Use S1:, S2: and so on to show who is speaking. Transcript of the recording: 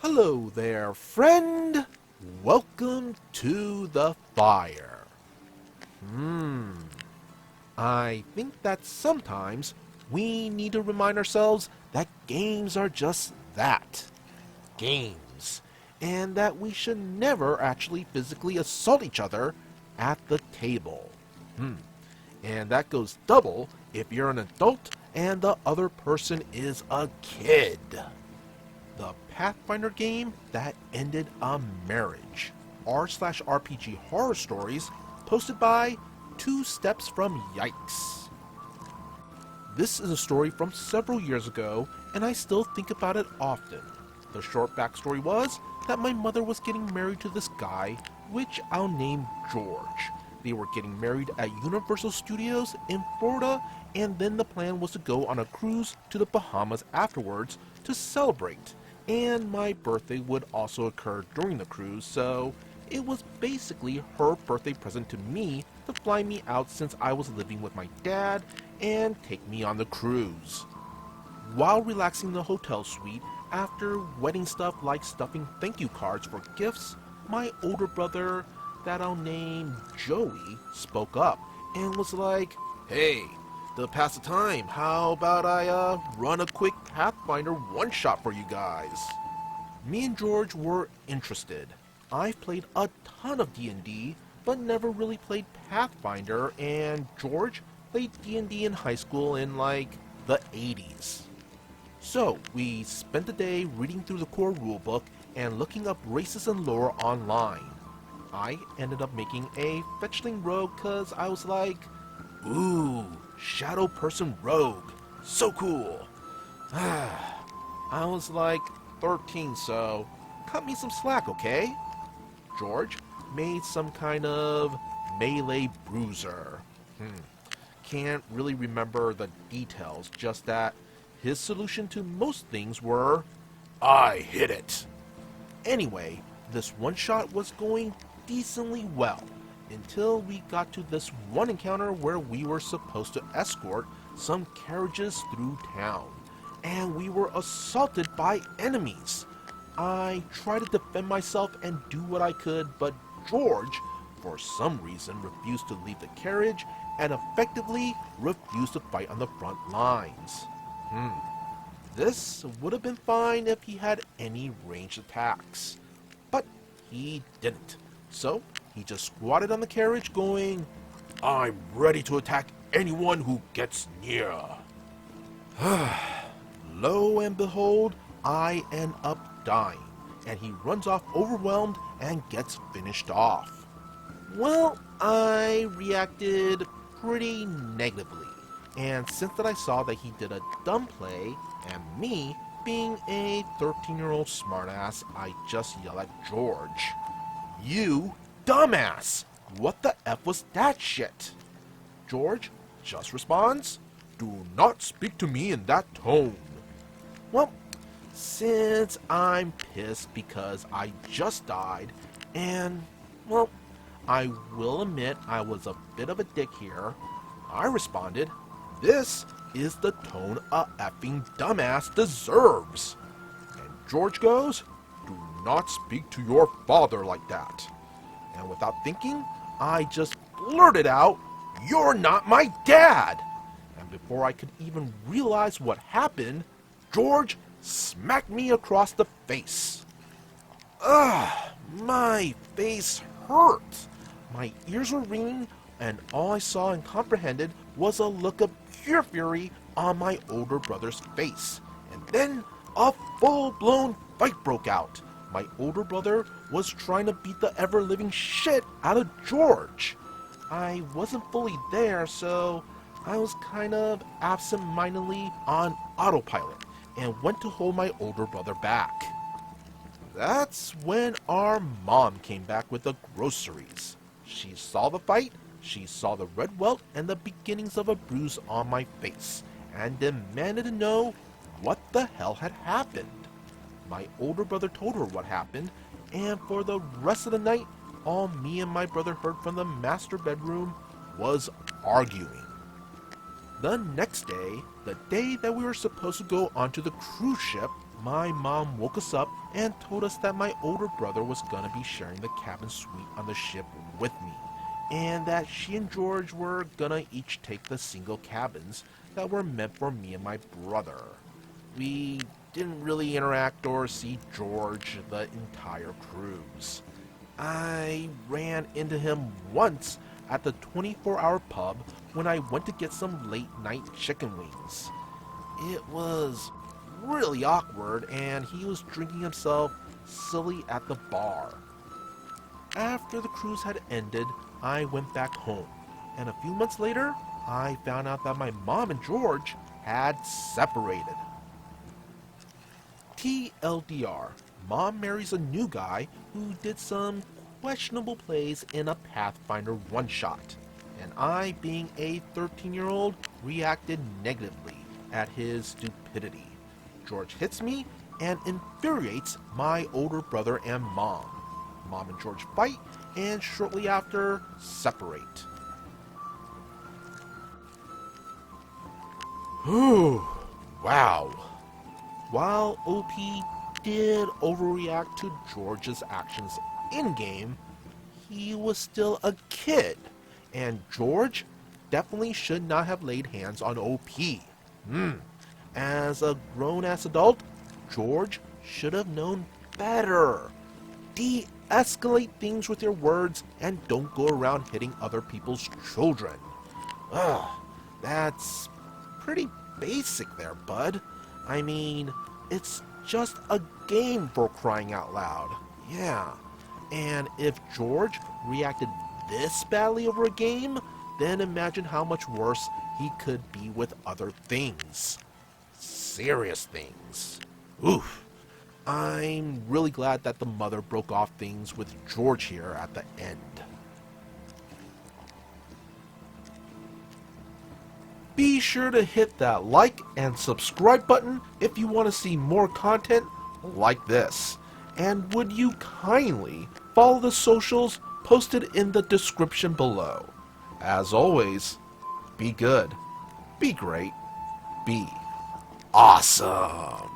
S1: Hello there, friend. Welcome to the fire. I think that sometimes we need to remind ourselves that games are just that. Games. And that we should never actually physically assault each other at the table. And that goes double if you're an adult and the other person is a kid. The Pathfinder game that ended a marriage. r/RPG horror stories posted by 2 Steps from Yikes. This is a story from several years ago, and I still think about it often. The short backstory was that my mother was getting married to this guy, which I'll name George. They were getting married at Universal Studios in Florida, and then the plan was to go on a cruise to the Bahamas afterwards to celebrate. And my birthday would also occur during the cruise, so it was basically her birthday present to me to fly me out since I was living with my dad and take me on the cruise. While relaxing in the hotel suite, after wedding stuff like stuffing thank you cards for gifts, my older brother, that I'll name Joey, spoke up and was like, "Hey, to pass the time, how about I run a quick Pathfinder one-shot for you guys?" Me and George were interested. I've played a ton of D&D, but never really played Pathfinder, and George played D&D in high school in like the 80s. So we spent the day reading through the core rulebook and looking up races and lore online. I ended up making a fetchling rogue cause I was like, ooh, shadow person rogue, so cool. I was like 13, so cut me some slack, okay? George made some kind of melee bruiser. Can't really remember the details, just that his solution to most things were, I hit it. Anyway, this one shot was going decently well until we got to this one encounter where we were supposed to escort some carriages through town, and we were assaulted by enemies. I tried to defend myself and do what I could, but George, for some reason, refused to leave the carriage and effectively refused to fight on the front lines. This would have been fine if he had any ranged attacks, but he didn't. So he just squatted on the carriage going, I'm ready to attack anyone who gets near. Lo and behold, I end up dying, and he runs off overwhelmed and gets finished off. Well, I reacted pretty negatively, and since that I saw that he did a dumb play, and me, being a 13-year-old smartass, I just yell at George, You dumbass! What the F was that shit? George just responds, Do not speak to me in that tone. Well, since I'm pissed because I just died, and, well, I will admit I was a bit of a dick here, I responded, This is the tone a effing dumbass deserves. And George goes, Do not speak to your father like that. And without thinking, I just blurted out, You're not my dad! And before I could even realize what happened, George smacked me across the face. My face hurt. My ears were ringing, and all I saw and comprehended was a look of pure fury on my older brother's face. And then a full-blown fight broke out. My older brother was trying to beat the ever-living shit out of George. I wasn't fully there, so I was kind of absent-mindedly on autopilot and went to hold my older brother back. That's when our mom came back with the groceries. She saw the fight, she saw the red welt and the beginnings of a bruise on my face, and demanded to know what the hell had happened. My older brother told her what happened, and for the rest of the night, all me and my brother heard from the master bedroom was arguing. The next day, the day that we were supposed to go onto the cruise ship, my mom woke us up and told us that my older brother was gonna be sharing the cabin suite on the ship with me, and that she and George were gonna each take the single cabins that were meant for me and my brother. We didn't really interact or see George the entire cruise. I ran into him once at the 24-hour pub when I went to get some late night chicken wings. It was really awkward, and he was drinking himself silly at the bar. After the cruise had ended, I went back home, and a few months later, I found out that my mom and George had separated. TLDR, Mom marries a new guy who did some questionable plays in a Pathfinder one-shot, and I, being a 13-year-old, reacted negatively at his stupidity. George hits me and infuriates my older brother and mom. Mom and George fight, and shortly after, separate. Whew, wow. While OP did overreact to George's actions in-game, he was still a kid, and George definitely should not have laid hands on OP. As a grown-ass adult, George should have known better. De-escalate things with your words and don't go around hitting other people's children. Ugh, that's pretty basic there, bud. I mean, it's just a game, for crying out loud. Yeah, and if George reacted this badly over a game, then imagine how much worse he could be with other things. Serious things. Oof. I'm really glad that the mother broke off things with George here at the end. Be sure to hit that like and subscribe button if you want to see more content like this. And would you kindly follow the socials posted in the description below. As always, be good, be great, be awesome.